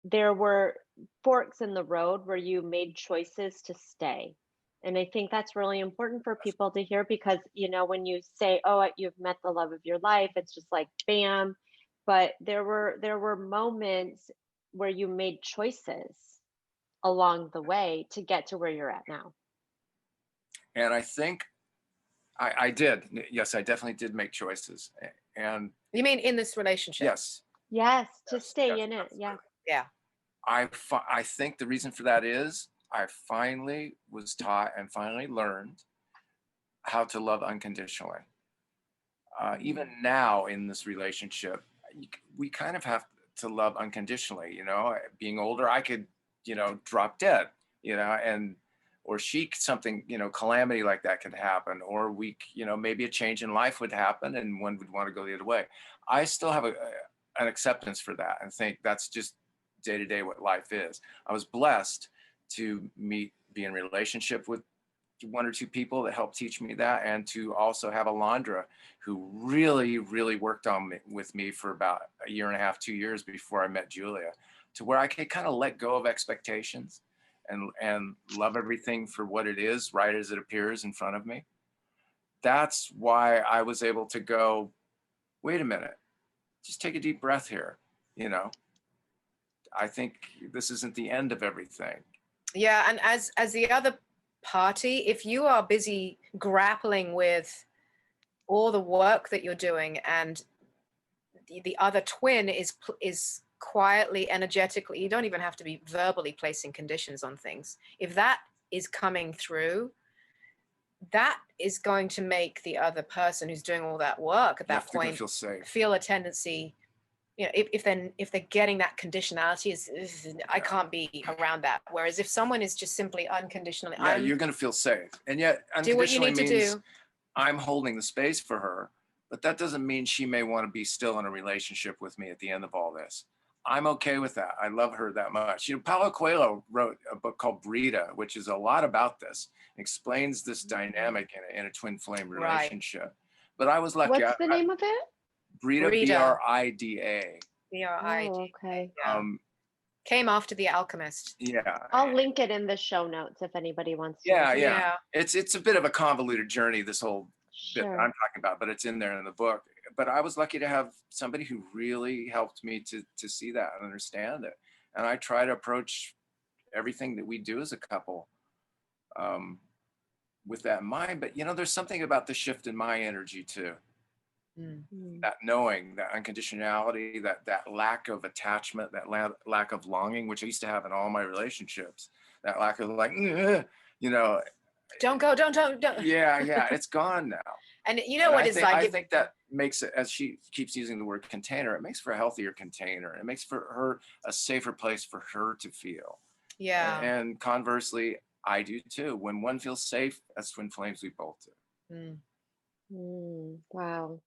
there were forks in the road where you made choices to stay. And I think that's really important for people to hear because, when you say, "Oh, you've met the love of your life," it's just like bam. But there were moments where you made choices along the way to get to where you're at now. And I think I did. Yes, I definitely did make choices. And You mean in this relationship? yes, Yes, to yes, stay yes, in it. Yeah. absolutely. Yeah. I think the reason for that is I finally was taught and finally learned how to love unconditionally. Even Mm. now in this relationship, we kind of have to love unconditionally. Being older, I could, drop dead, and or something, calamity like that could happen, or maybe a change in life would happen, and one would want to go the other way. I still have an acceptance for that, and think that's just day to day what life is. I was blessed to be in relationship with one or two people that helped teach me that, and to also have Alondra who really, really worked with me for about a year and a half, 2 years before I met Julia, to where I could kind of let go of expectations and love everything for what it is, right as it appears in front of me. That's why I was able to go, wait a minute, just take a deep breath here. You know, I think this isn't the end of everything. Yeah, and as the other party, if you are busy grappling with all the work that you're doing, and the other twin is quietly, energetically, you don't even have to be verbally placing conditions on things. If that is coming through, that is going to make the other person who's doing all that work at Yeah, that they're gonna point feel safe. feel a tendency, if they're getting that conditionality, I can't be around that. Whereas if someone is just simply unconditionally, Yeah, you're going to feel safe. And yet, do what you unconditionally need to means do. I'm holding the space for her, but that doesn't mean she may want to be still in a relationship with me at the end of all this. I'm okay with that. I love her that much. Paulo Coelho wrote a book called Brita, which is a lot about this, explains this Mm. dynamic in a twin flame Right. relationship. But I was lucky. What's the name of it? Brita, Brita, Brida. Oh, BRIDA. okay. Yeah. Came after The Alchemist. Yeah. I'll link it in the show notes if anybody wants to Yeah, look it yeah. up. Yeah. It's a bit of a convoluted journey, this whole bit that Sure. I'm talking about, but it's in there in the book. But I was lucky to have somebody who really helped me to see that and understand it. And I try to approach everything that we do as a couple um, with that in mind. But there's something about the shift in my energy too. Mm. Mm. That knowing, that unconditionality, that lack of attachment, that lack of longing, which I used to have in all my relationships. That lack of like, you know, Don't go, don't. yeah, it's gone now. And you know And what it's like? I think that makes it, as she keeps using the word container, it makes for a healthier container. It makes for her a safer place for her to feel. Yeah. And conversely, I do too. When one feels safe, as twin flames, we both do. Mm. Wow.